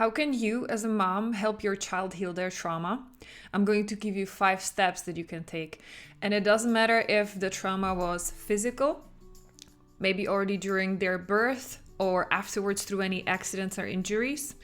How can you, as a mom, help your child heal their trauma? I'm going to give you 5 steps that you can take. And it doesn't matter if the trauma was physical, maybe already during their birth or afterwards through any accidents or injuries.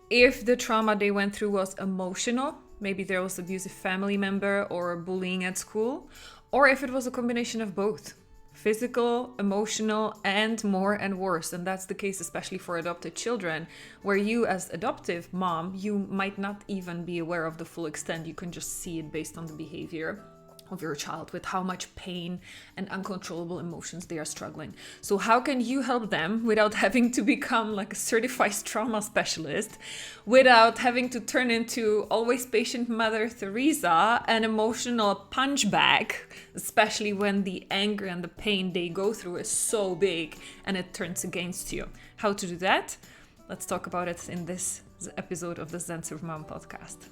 If the trauma they went through was emotional, maybe there was abusive family member or bullying at school, or if it was a combination of both. Physical, emotional, and more and worse. And that's the case especially for adopted children, where you as adoptive mom, you might not even be aware of the full extent. You can just see it based on the behavior of your child, with how much pain and uncontrollable emotions they are struggling. So how can you help them without having to become like a certified trauma specialist, without having to turn into always patient Mother Teresa, an emotional punch bag, especially when the anger and the pain they go through is so big and it turns against you? How to do that? Let's talk about it in this episode of the Supermom podcast.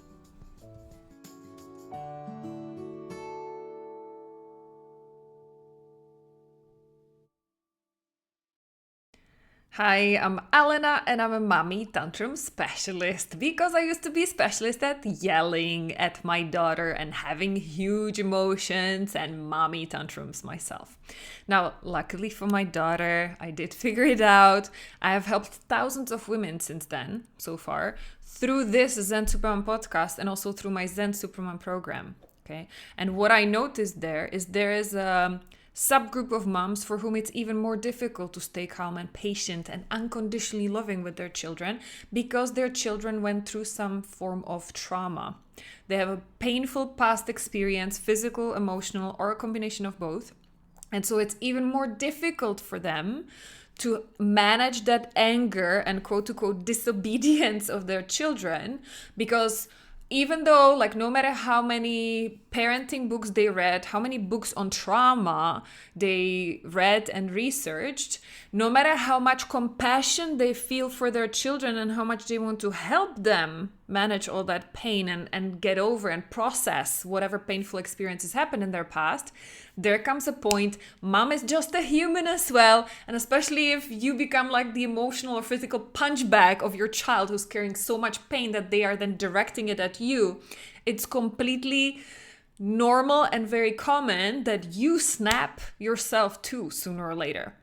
Hi, I'm Alena and I'm a mommy tantrum specialist because I used to be a specialist at yelling at my daughter and having huge emotions and mommy tantrums myself. Now, luckily for my daughter, I did figure it out. I have helped thousands of women since then, so far, through this Zen Supermom podcast and also through my Zen Supermom program. Okay, and what I noticed there is a subgroup of moms for whom it's even more difficult to stay calm and patient and unconditionally loving with their children because their children went through some form of trauma. They have a painful past experience, physical, emotional, or a combination of both. And so it's even more difficult for them to manage that anger and quote-unquote disobedience of their children, because even though, like, no matter how many parenting books they read, how many books on trauma they read and researched, no matter how much compassion they feel for their children and how much they want to help them manage all that pain and get over and process whatever painful experiences happened in their past, there comes a point, mom is just a human as well. And especially if you become like the emotional or physical punch bag of your child who's carrying so much pain that they are then directing it at you, it's completely normal and very common that you snap yourself too sooner or later.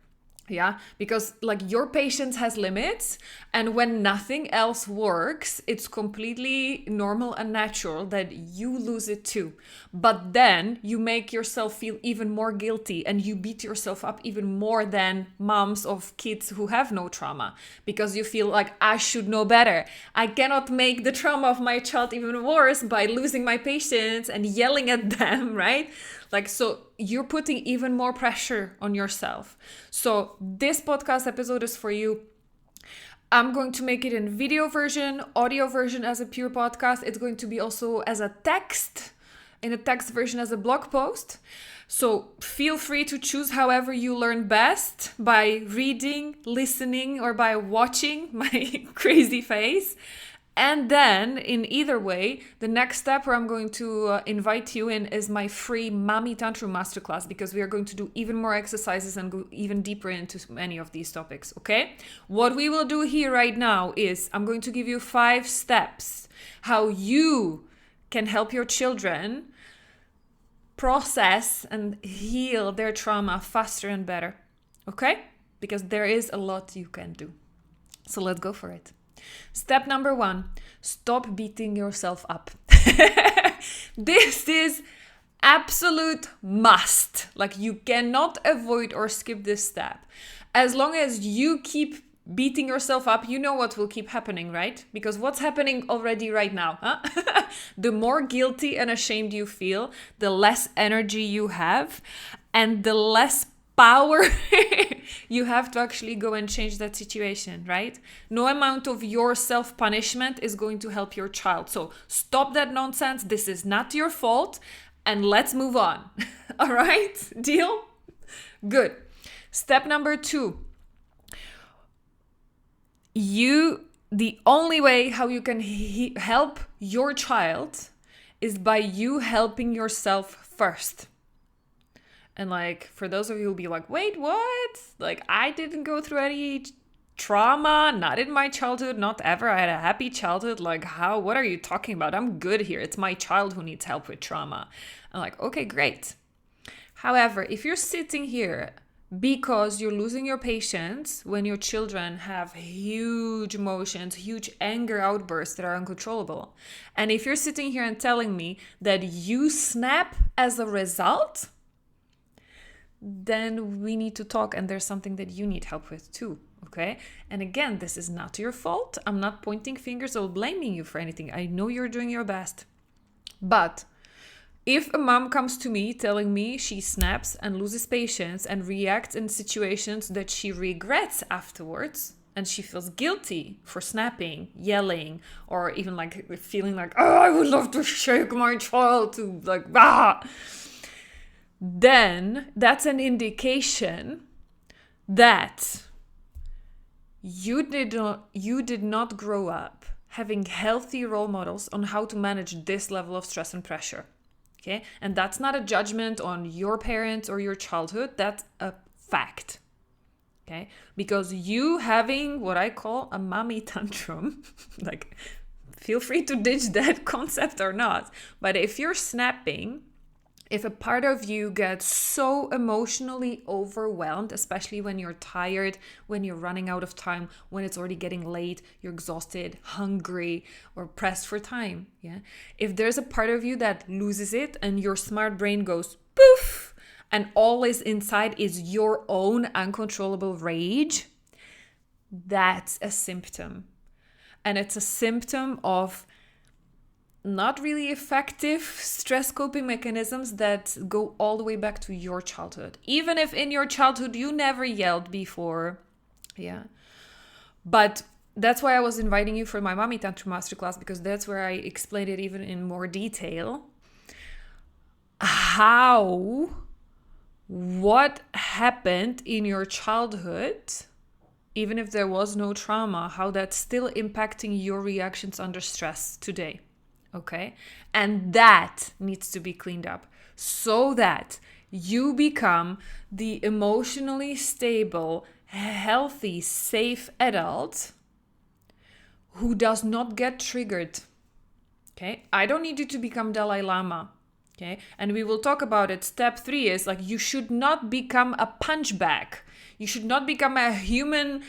Yeah, because like your patience has limits, and when nothing else works, it's completely normal and natural that you lose it too. But then you make yourself feel even more guilty and you beat yourself up even more than moms of kids who have no trauma, because you feel like I should know better. I cannot make the trauma of my child even worse by losing my patience and yelling at them, right? Like, so you're putting even more pressure on yourself. So this podcast episode is for you. I'm going to make it in video version, audio version as a pure podcast. It's going to be also as a text, in a text version as a blog post. So feel free to choose however you learn best, by reading, listening, or by watching my crazy face. And then, in either way, the next step where I'm going to invite you in is my free Mommy Tantrum Masterclass, because we are going to do even more exercises and go even deeper into many of these topics, okay? What we will do here right now is I'm going to give you 5 steps how you can help your children process and heal their trauma faster and better, okay? Because there is a lot you can do. So let's go for it. Step number 1, stop beating yourself up. This is absolute must. Like, you cannot avoid or skip this step. As long as you keep beating yourself up, you know what will keep happening, right? Because what's happening already right now, huh? The more guilty and ashamed you feel, the less energy you have, and the less power you have to actually go and change that situation, right? No amount of your self-punishment is going to help your child. So stop that nonsense. This is not your fault. And let's move on. All right? Deal? Good. Step number 2. The only way how you can help your child is by you helping yourself first. And like, for those of you who'll be like, wait, what? Like, I didn't go through any trauma, not in my childhood, not ever. I had a happy childhood. Like, what are you talking about? I'm good here. It's my child who needs help with trauma. I'm like, okay, great. However, if you're sitting here because you're losing your patience when your children have huge emotions, huge anger outbursts that are uncontrollable, and if you're sitting here and telling me that you snap as a result, then we need to talk, and there's something that you need help with too, okay? And again, this is not your fault. I'm not pointing fingers or blaming you for anything. I know you're doing your best. But if a mom comes to me telling me she snaps and loses patience and reacts in situations that she regrets afterwards, and she feels guilty for snapping, yelling, or even like feeling like, oh, I would love to shake my child to like, then that's an indication that you did not grow up having healthy role models on how to manage this level of stress and pressure. Okay? And that's not a judgment on your parents or your childhood. That's a fact. Okay? Because you having what I call a mommy tantrum, like, feel free to ditch that concept or not. But if you're snapping, if a part of you gets so emotionally overwhelmed, especially when you're tired, when you're running out of time, when it's already getting late, you're exhausted, hungry, or pressed for time, yeah? If there's a part of you that loses it and your smart brain goes poof, and all is inside is your own uncontrollable rage, that's a symptom. And it's a symptom of not really effective stress coping mechanisms that go all the way back to your childhood. Even if in your childhood you never yelled before. Yeah. But that's why I was inviting you for my Mommy Tantrum Masterclass, because that's where I explained it even in more detail. What happened in your childhood, even if there was no trauma, how that's still impacting your reactions under stress today. Okay? And that needs to be cleaned up so that you become the emotionally stable, healthy, safe adult who does not get triggered. Okay? I don't need you to become Dalai Lama. Okay? And we will talk about it. Step 3 is like, you should not become a punchbag. You should not become a human,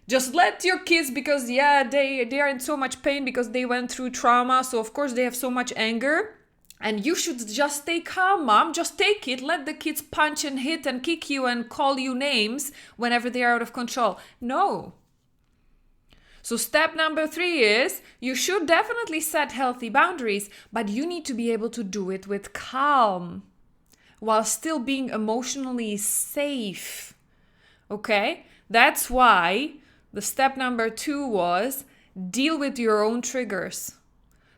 just let your kids, because they are in so much pain because they went through trauma, so of course they have so much anger, and you should just stay calm, mom. Just take it. Let the kids punch and hit and kick you and call you names whenever they are out of control. No. So step number 3 is you should definitely set healthy boundaries, but you need to be able to do it with calm while still being emotionally safe. Okay? That's why the step number 2 was deal with your own triggers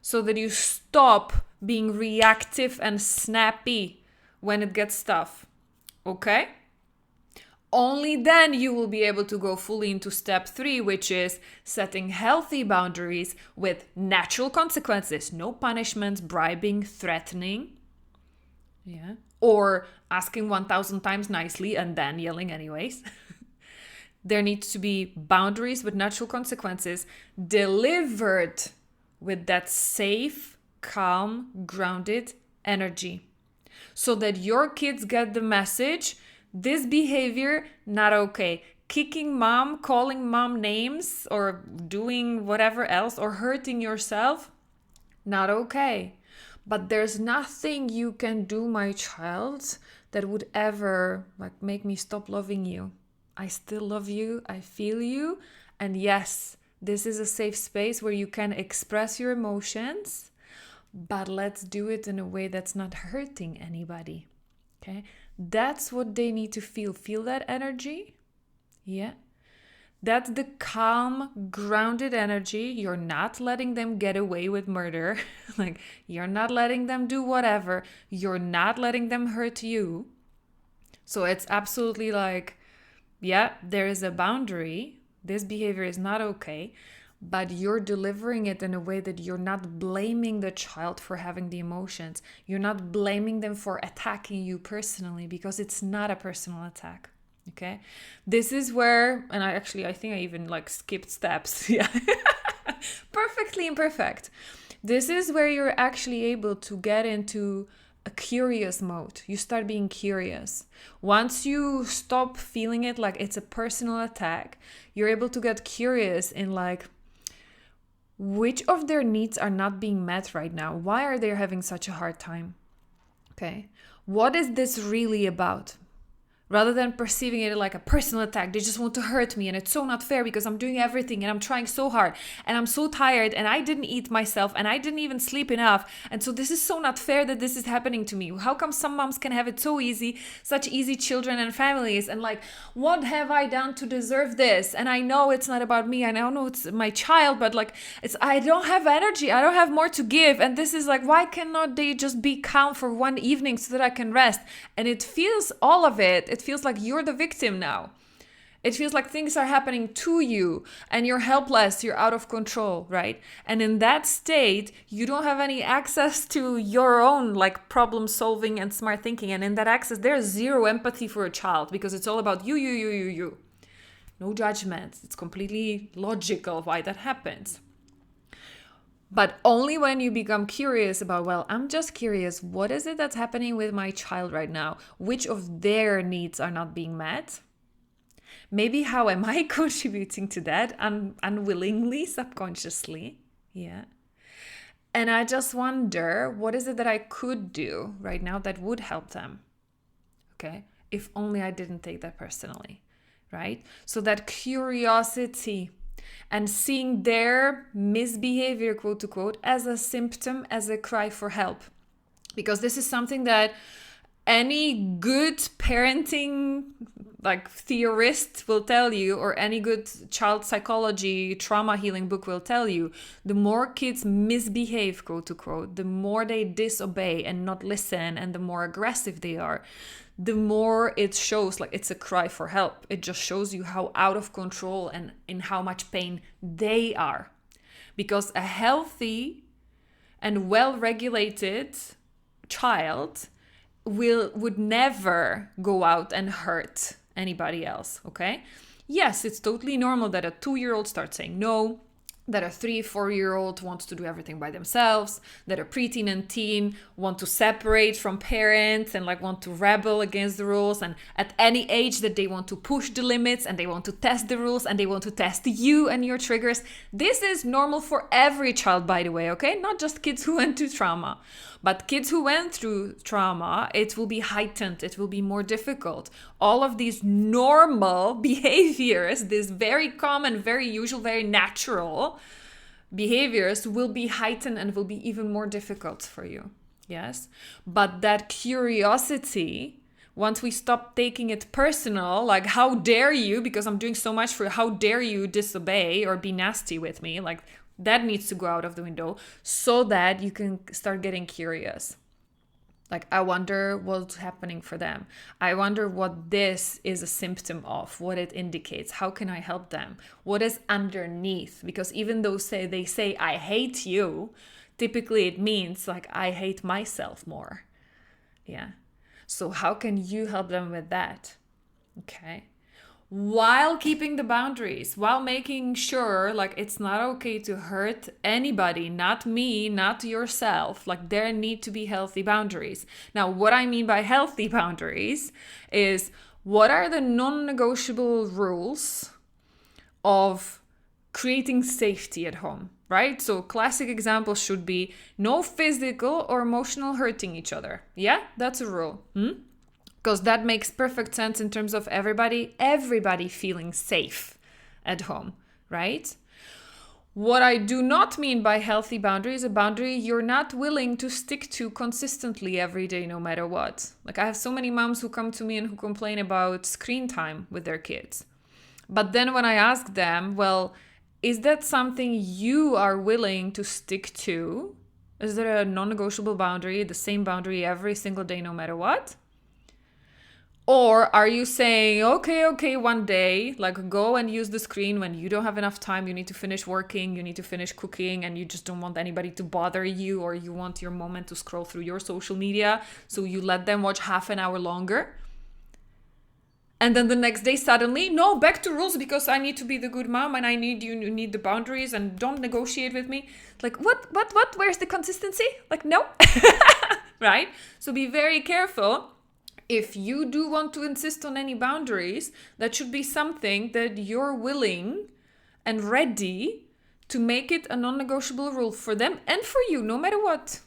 so that you stop being reactive and snappy when it gets tough. Okay? Only then you will be able to go fully into step 3, which is setting healthy boundaries with natural consequences. No punishments, bribing, threatening. Yeah. Or asking 1,000 times nicely and then yelling anyways. There needs to be boundaries with natural consequences delivered with that safe, calm, grounded energy. So that your kids get the message, this behavior, not okay. Kicking mom, calling mom names, or doing whatever else, or hurting yourself, not okay. But there's nothing you can do, my child, that would ever make me stop loving you. I still love you, I feel you, and yes, this is a safe space where you can express your emotions, but let's do it in a way that's not hurting anybody, okay? That's what they need to feel. Feel that energy? Yeah. That's the calm, grounded energy. You're not letting them get away with murder. You're not letting them do whatever. You're not letting them hurt you. So it's absolutely there is a boundary. This behavior is not okay, but you're delivering it in a way that you're not blaming the child for having the emotions. You're not blaming them for attacking you personally, because it's not a personal attack. Okay. This is where, and I think I even like skipped steps. Yeah. Perfectly imperfect. This is where you're actually able to get into a curious mode. You start being curious. Once you stop feeling it like it's a personal attack, you're able to get curious in like, which of their needs are not being met right now? Why are they having such a hard time? Okay. What is this really about? Rather than perceiving it like a personal attack, they just want to hurt me and it's so not fair because I'm doing everything and I'm trying so hard and I'm so tired and I didn't eat myself and I didn't even sleep enough. And so this is so not fair that this is happening to me. How come some moms can have it so easy, such easy children and families? And like, what have I done to deserve this? And I know it's not about me. I know it's my child, but like, I don't have energy. I don't have more to give. And this is like, why cannot they just be calm for one evening so that I can rest? And it feels all of it. It feels like you're the victim now. It feels like things are happening to you and you're helpless, you're out of control, right? And in that state, you don't have any access to your own like problem solving and smart thinking. And in that access, there's zero empathy for a child because it's all about you. No judgment. It's completely logical why that happens. But only when you become curious about, well, I'm just curious, what is it that's happening with my child right now? Which of their needs are not being met? Maybe how am I contributing to that unwillingly, subconsciously? Yeah. And I just wonder, what is it that I could do right now that would help them? Okay. If only I didn't take that personally, right? So that curiosity and seeing their misbehavior, quote unquote, as a symptom, as a cry for help. Because this is something that any good parenting like theorist will tell you, or any good child psychology trauma healing book will tell you, the more kids misbehave, quote unquote, the more they disobey and not listen, and the more aggressive they are, the more it shows like it's a cry for help. It just shows you how out of control and in how much pain they are. Because a healthy and well-regulated child would never go out and hurt anybody else, okay? Yes, it's totally normal that a 2-year-old starts saying no, that a 3-4-year-old wants to do everything by themselves, that a preteen and teen want to separate from parents and like want to rebel against the rules, and at any age that they want to push the limits and they want to test the rules and they want to test you and your triggers. This is normal for every child, by the way, okay? Not just kids who went through trauma. But kids who went through trauma, it will be heightened, it will be more difficult. All of these normal behaviors, this very common, very usual, very natural behaviors will be heightened and will be even more difficult for you. Yes? But that curiosity, once we stop taking it personal, like how dare you, because I'm doing so much for you, how dare you disobey or be nasty with me, like that needs to go out of the window so that you can start getting curious. Like, I wonder what's happening for them. I wonder what this is a symptom of, what it indicates. How can I help them? What is underneath? Because even though they say, I hate you, typically it means like, I hate myself more. Yeah. So how can you help them with that? Okay. While keeping the boundaries, while making sure like it's not okay to hurt anybody, not me, not yourself. Like there need to be healthy boundaries. Now, what I mean by healthy boundaries is, what are the non-negotiable rules of creating safety at home, right? So classic examples should be no physical or emotional hurting each other. Yeah, that's a rule. Because that makes perfect sense in terms of everybody feeling safe at home, right? What I do not mean by healthy boundary is a boundary you're not willing to stick to consistently every day, no matter what. Like I have so many moms who come to me and who complain about screen time with their kids. But then when I ask them, well, is that something you are willing to stick to? Is there a non-negotiable boundary, the same boundary every single day, no matter what? Or are you saying, okay, one day, like go and use the screen when you don't have enough time, you need to finish working, you need to finish cooking, and you just don't want anybody to bother you, or you want your moment to scroll through your social media, so you let them watch half an hour longer? And then the next day, suddenly, no, back to rules because I need to be the good mom and I need you need the boundaries and don't negotiate with me. Like, what? Where's the consistency? Like, no. Right? So be very careful. If you do want to insist on any boundaries, that should be something that you're willing and ready to make it a non-negotiable rule for them and for you, no matter what.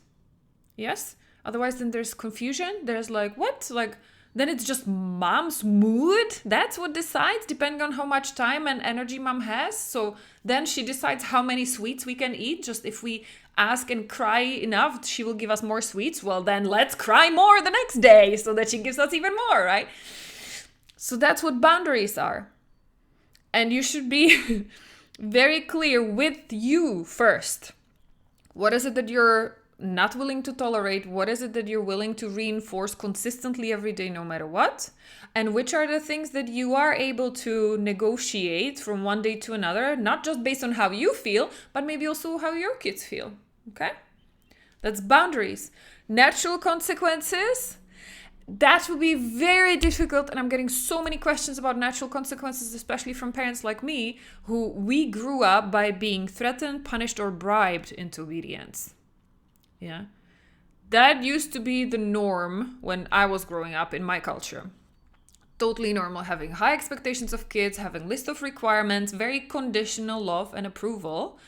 Yes? Otherwise, then there's confusion. There's like, what? Like, then it's just mom's mood. That's what decides, depending on how much time and energy mom has. So then she decides how many sweets we can eat. Just if we ask and cry enough, she will give us more sweets. Well, then let's cry more the next day so that she gives us even more, right? So that's what boundaries are. And you should be very clear with you first. What is it that you're not willing to tolerate? What is it that you're willing to reinforce consistently every day, no matter what? And which are the things that you are able to negotiate from one day to another, not just based on how you feel, but maybe also how your kids feel. Okay? That's boundaries. Natural consequences. That will be very difficult, and I'm getting so many questions about natural consequences, especially from parents like me, who we grew up by being threatened, punished, or bribed into obedience. Yeah. That used to be the norm when I was growing up in my culture. Totally normal, having high expectations of kids, having list of requirements, very conditional love and approval,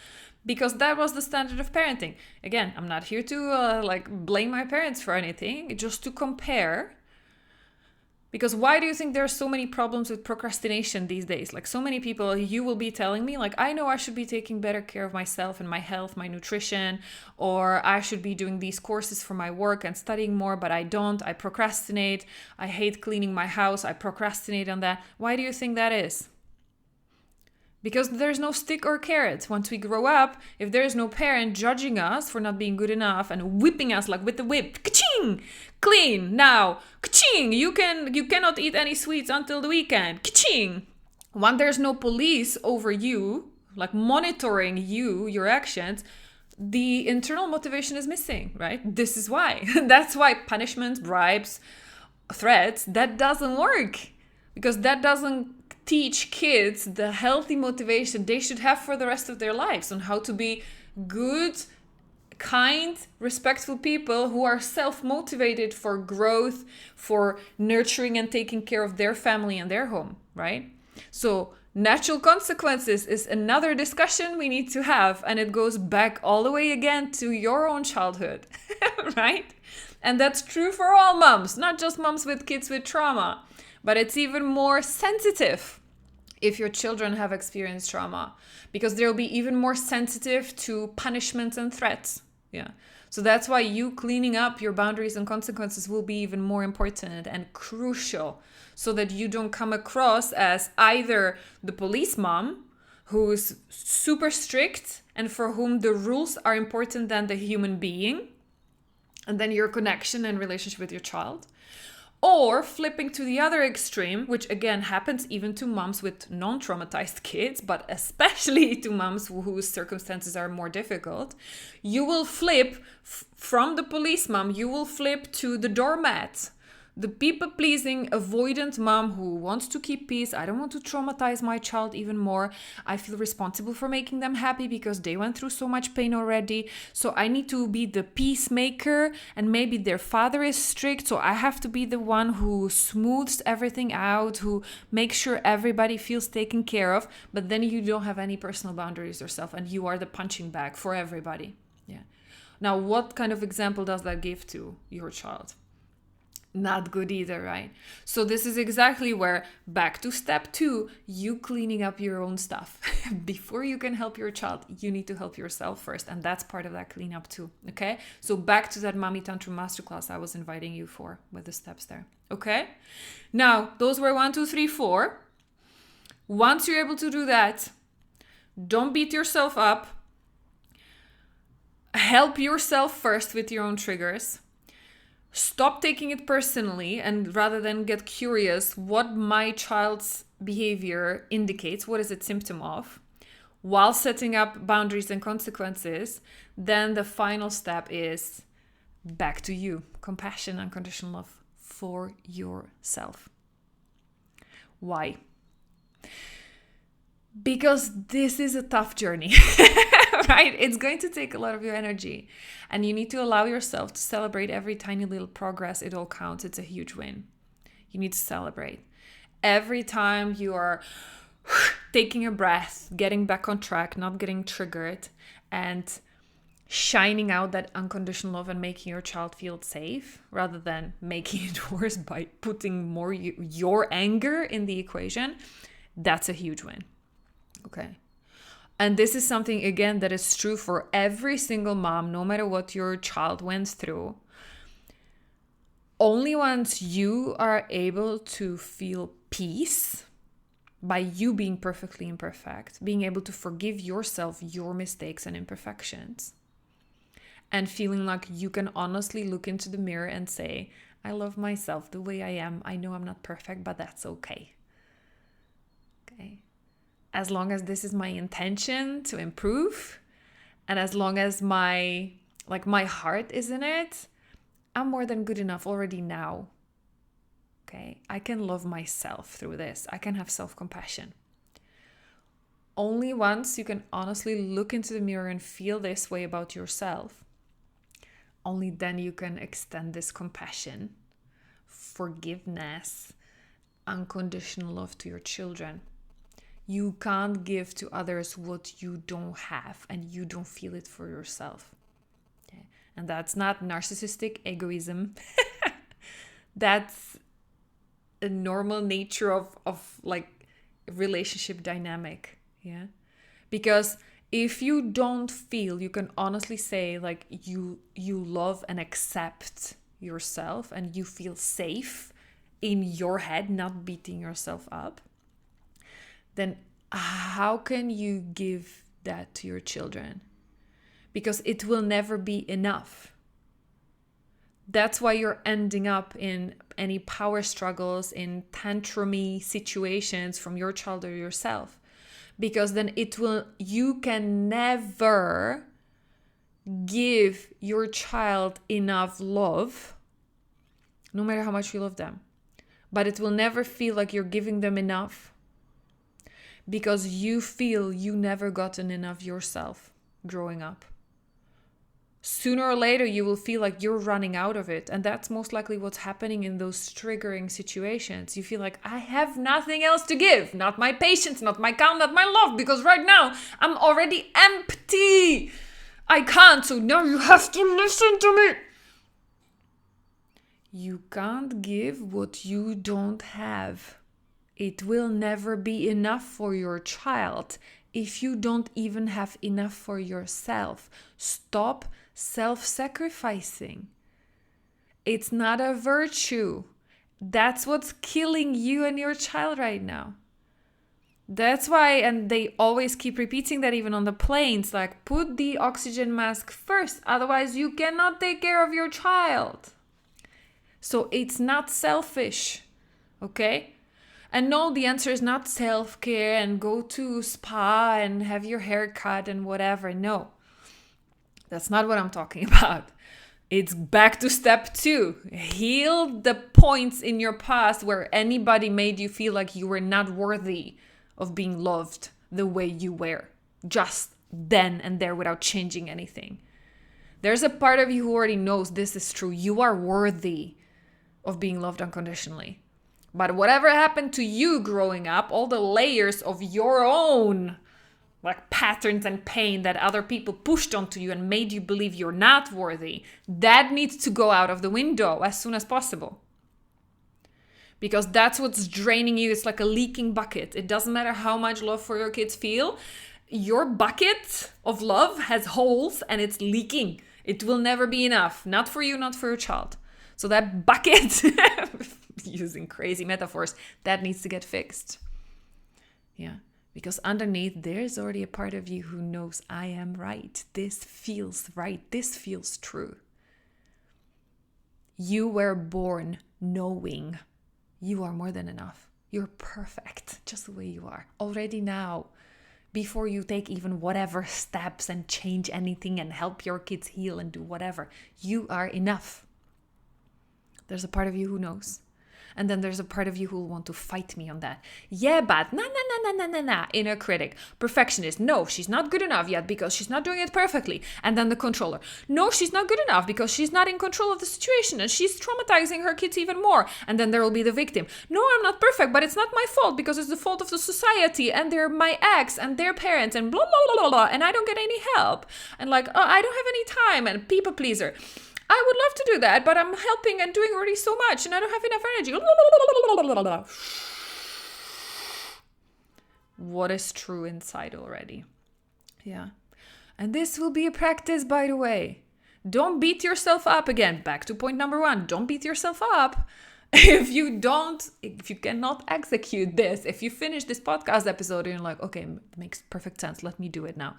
because that was the standard of parenting. Again, I'm not here to blame my parents for anything, just to compare. Because why do you think there are so many problems with procrastination these days? Like, so many people, you will be telling me, like, I know I should be taking better care of myself and my health, my nutrition, or I should be doing these courses for my work and studying more, but I don't. I procrastinate. I hate cleaning my house. I procrastinate on that. Why do you think that is? Because there's no stick or carrot. Once we grow up, if there's no parent judging us for not being good enough and whipping us like with the whip, ka-ching, clean now, ka-ching, you cannot eat any sweets until the weekend, ka-ching. When there's no police over you, like monitoring you, your actions, the internal motivation is missing, right? This is why. That's why punishments, bribes, threats, that doesn't work. Because that doesn't teach kids the healthy motivation they should have for the rest of their lives on how to be good, kind, respectful people who are self-motivated for growth, for nurturing and taking care of their family and their home, right? So natural consequences is another discussion we need to have, and it goes back all the way again to your own childhood, right? And that's true for all moms, not just moms with kids with trauma. But it's even more sensitive if your children have experienced trauma, because they'll be even more sensitive to punishments and threats. Yeah. So that's why you cleaning up your boundaries and consequences will be even more important and crucial, so that you don't come across as either the police mom who's super strict and for whom the rules are important than the human being, and then your connection and relationship with your child. Or flipping to the other extreme, which again happens even to moms with non-traumatized kids, but especially to moms whose circumstances are more difficult. You will flip from the police mom, you will flip to the doormat. The people-pleasing, avoidant mom who wants to keep peace. I don't want to traumatize my child even more. I feel responsible for making them happy because they went through so much pain already. So I need to be the peacemaker, and maybe their father is strict, so I have to be the one who smooths everything out, who makes sure everybody feels taken care of. But then you don't have any personal boundaries yourself, and you are the punching bag for everybody. Yeah. Now, what kind of example does that give to your child? Not good either, right? So this is exactly where, back to step 2, you cleaning up your own stuff. Before you can help your child, you need to help yourself first. And that's part of that cleanup too, okay? So back to that Mommy Tantrum Masterclass I was inviting you for with the steps there, okay? Now, those were 1, 2, 3, 4. Once you're able to do that, don't beat yourself up. Help yourself first with your own triggers. Stop taking it personally, and rather than get curious what my child's behavior indicates, what is it symptom of, while setting up boundaries and consequences, then the final step is back to you. Compassion, unconditional love for yourself. Why? Because this is a tough journey, right? It's going to take a lot of your energy, and you need to allow yourself to celebrate every tiny little progress. It all counts. It's a huge win. You need to celebrate. Every time you are taking a breath, getting back on track, not getting triggered, and shining out that unconditional love and making your child feel safe rather than making it worse by putting more your anger in the equation, that's a huge win. Okay. And this is something, again, that is true for every single mom, no matter what your child went through. Only once you are able to feel peace by you being perfectly imperfect, being able to forgive yourself your mistakes and imperfections, and feeling like you can honestly look into the mirror and say, I love myself the way I am. I know I'm not perfect, but that's okay. Okay. As long as this is my intention to improve, and as long as my heart is in it, I'm more than good enough already now. Okay, I can love myself through this. I can have self-compassion. Only once you can honestly look into the mirror and feel this way about yourself, only then you can extend this compassion, forgiveness, unconditional love to your children. You can't give to others what you don't have, and you don't feel it for yourself. Okay? And that's not narcissistic egoism. That's a normal nature of like relationship dynamic. Yeah. Because if you don't feel, you can honestly say like you love and accept yourself, and you feel safe in your head, not beating yourself up, then how can you give that to your children? Because it will never be enough. That's why you're ending up in any power struggles, in tantrumy situations from your child or yourself. Because then you can never give your child enough love, no matter how much you love them. But it will never feel like you're giving them enough, because you feel you never gotten enough yourself growing up. Sooner or later, you will feel like you're running out of it. And that's most likely what's happening in those triggering situations. You feel like, I have nothing else to give. Not my patience, not my calm, not my love. Because right now, I'm already empty. I can't. So now you have to listen to me. You can't give what you don't have. It will never be enough for your child if you don't even have enough for yourself. Stop self-sacrificing. It's not a virtue. That's what's killing you and your child right now. That's why, and they always keep repeating that even on the planes, like put the oxygen mask first, otherwise you cannot take care of your child. So it's not selfish, okay? And no, the answer is not self-care and go to spa and have your hair cut and whatever. No, that's not what I'm talking about. It's back to step 2. Heal the points in your past where anybody made you feel like you were not worthy of being loved the way you were, just then and there without changing anything. There's a part of you who already knows this is true. You are worthy of being loved unconditionally. But whatever happened to you growing up, all the layers of your own like patterns and pain that other people pushed onto you and made you believe you're not worthy, that needs to go out of the window as soon as possible. Because that's what's draining you. It's like a leaking bucket. It doesn't matter how much love for your kids feel. Your bucket of love has holes and it's leaking. It will never be enough. Not for you, not for your child. So that bucket, using crazy metaphors, that needs to get fixed. Yeah. Because underneath, there's already a part of you who knows, I am right. This feels right. This feels true. You were born knowing you are more than enough. You're perfect just the way you are. Already now, before you take even whatever steps and change anything and help your kids heal and do whatever, you are enough. There's a part of you who knows. And then there's a part of you who will want to fight me on that. Yeah, but na. Inner critic. Perfectionist. No, she's not good enough yet because she's not doing it perfectly. And then the controller. No, she's not good enough because she's not in control of the situation and she's traumatizing her kids even more. And then there will be the victim. No, I'm not perfect, but it's not my fault because it's the fault of the society and they're my ex and their parents and blah, blah, blah, blah. And I don't get any help. And like, oh, I don't have any time and people pleaser. I would love to do that, but I'm helping and doing already so much and I don't have enough energy. What is true inside already? Yeah. And this will be a practice, by the way. Don't beat yourself up again. Back to point number 1. Don't beat yourself up. If you cannot execute this, if you finish this podcast episode and you're like, okay, it makes perfect sense. Let me do it now.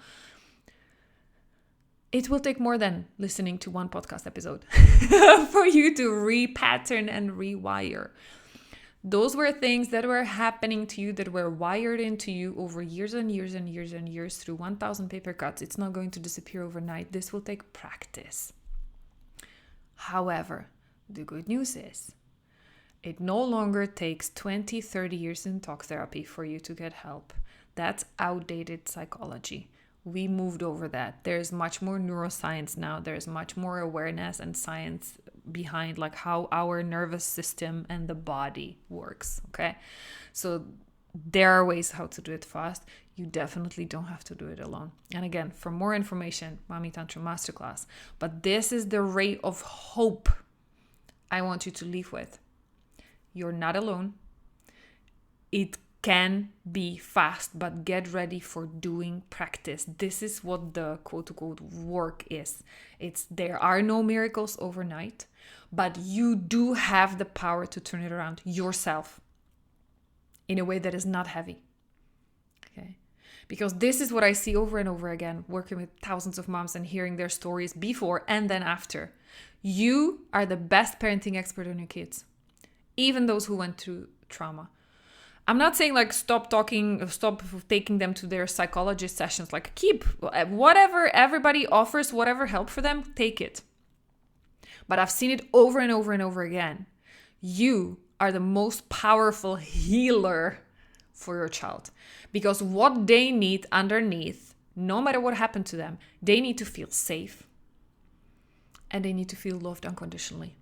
It will take more than listening to one podcast episode for you to repattern and rewire. Those were things that were happening to you, that were wired into you over years and years and years and years through 1,000 paper cuts. It's not going to disappear overnight. This will take practice. However, the good news is it no longer takes 20, 30 years in talk therapy for you to get help. That's outdated psychology. We moved over that. There's much more neuroscience now. There's much more awareness and science behind like how our nervous system and the body works. Okay. So there are ways how to do it fast. You definitely don't have to do it alone. And again, for more information, Mommy Tantrum Masterclass. But this is the ray of hope I want you to leave with. You're not alone. It can be fast, but get ready for doing practice. This is what the quote-unquote work is. There are no miracles overnight, but you do have the power to turn it around yourself in a way that is not heavy. Okay? Because this is what I see over and over again, working with thousands of moms and hearing their stories before and then after. You are the best parenting expert on your kids, even those who went through trauma. I'm not saying like stop taking them to their psychologist sessions. Like keep whatever everybody offers, whatever help for them, take it. But I've seen it over and over and over again. You are the most powerful healer for your child. Because what they need underneath, no matter what happened to them, they need to feel safe. And they need to feel loved unconditionally.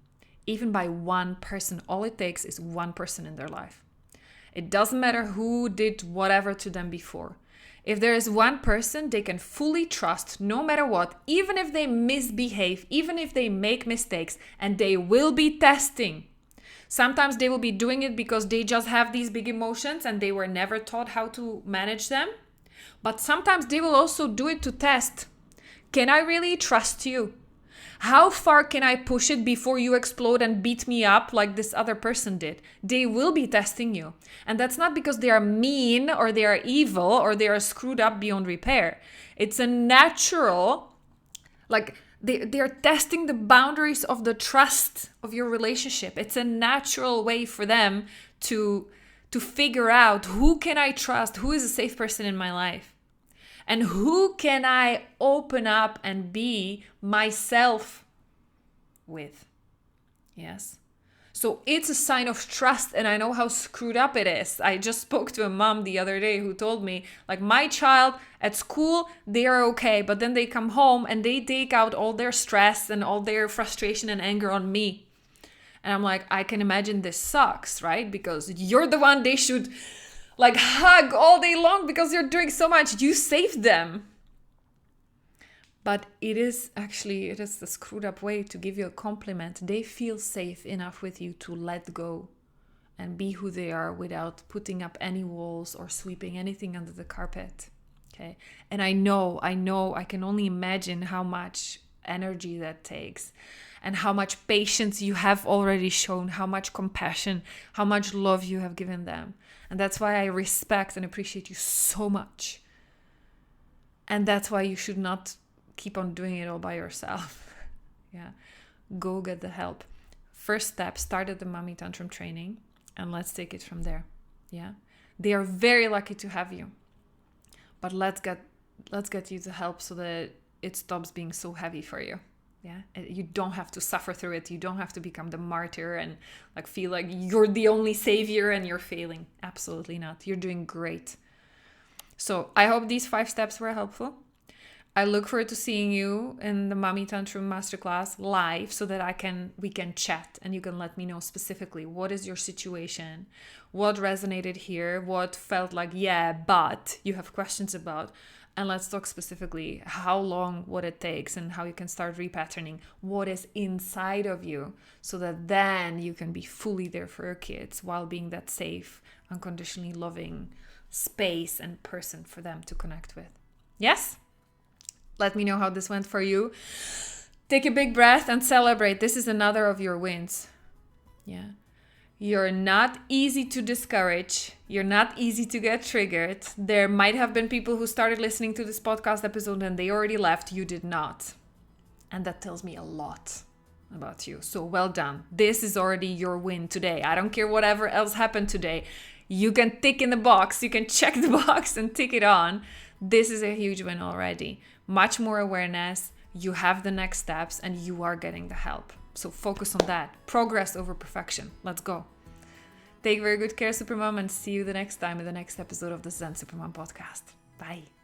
Even by one person. All it takes is one person in their life. It doesn't matter who did whatever to them before. If there is one person they can fully trust no matter what, even if they misbehave, even if they make mistakes, and they will be testing. Sometimes they will be doing it because they just have these big emotions and they were never taught how to manage them. But sometimes they will also do it to test. Can I really trust you? How far can I push it before you explode and beat me up like this other person did? They will be testing you. And that's not because they are mean or they are evil or they are screwed up beyond repair. It's a natural, like they are testing the boundaries of the trust of your relationship. It's a natural way for them to figure out who can I trust, who is a safe person in my life. And who can I open up and be myself with? Yes. So it's a sign of trust. And I know how screwed up it is. I just spoke to a mom the other day who told me, like, my child at school, they are okay. But then they come home and they take out all their stress and all their frustration and anger on me. And I'm like, I can imagine this sucks, right? Because you're the one they should like hug all day long because you're doing so much. You saved them. But it is the screwed up way to give you a compliment. They feel safe enough with you to let go and be who they are without putting up any walls or sweeping anything under the carpet. Okay. And I know, I can only imagine how much energy that takes and how much patience you have already shown, how much compassion, how much love you have given them. And that's why I respect and appreciate you so much. And that's why you should not keep on doing it all by yourself. Yeah. Go get the help. First step, start at the Mommy Tantrum training and let's take it from there. Yeah. They are very lucky to have you. But let's get you the help so that it stops being so heavy for you. Yeah, you don't have to suffer through it. You don't have to become the martyr and like feel like you're the only savior and you're failing. Absolutely not. You're doing great. So I hope these 5 steps were helpful. I look forward to seeing you in the Mommy Tantrum Masterclass live so that we can chat and you can let me know specifically what is your situation, what resonated here, what felt like, yeah, but you have questions about. And let's talk specifically how long, what it takes, and how you can start repatterning what is inside of you so that then you can be fully there for your kids while being that safe, unconditionally loving space and person for them to connect with. Yes? Let me know how this went for you. Take a big breath and celebrate. This is another of your wins. Yeah. You're not easy to discourage. You're not easy to get triggered. There might have been people who started listening to this podcast episode and they already left. You did not. And that tells me a lot about you. So well done. This is already your win today. I don't care whatever else happened today. You can tick in the box. You can check the box and tick it on. This is a huge win already. Much more awareness. You have the next steps and you are getting the help. So focus on that. Progress over perfection. Let's go. Take very good care, Supermom, and see you the next time in the next episode of the Zen Supermom podcast. Bye.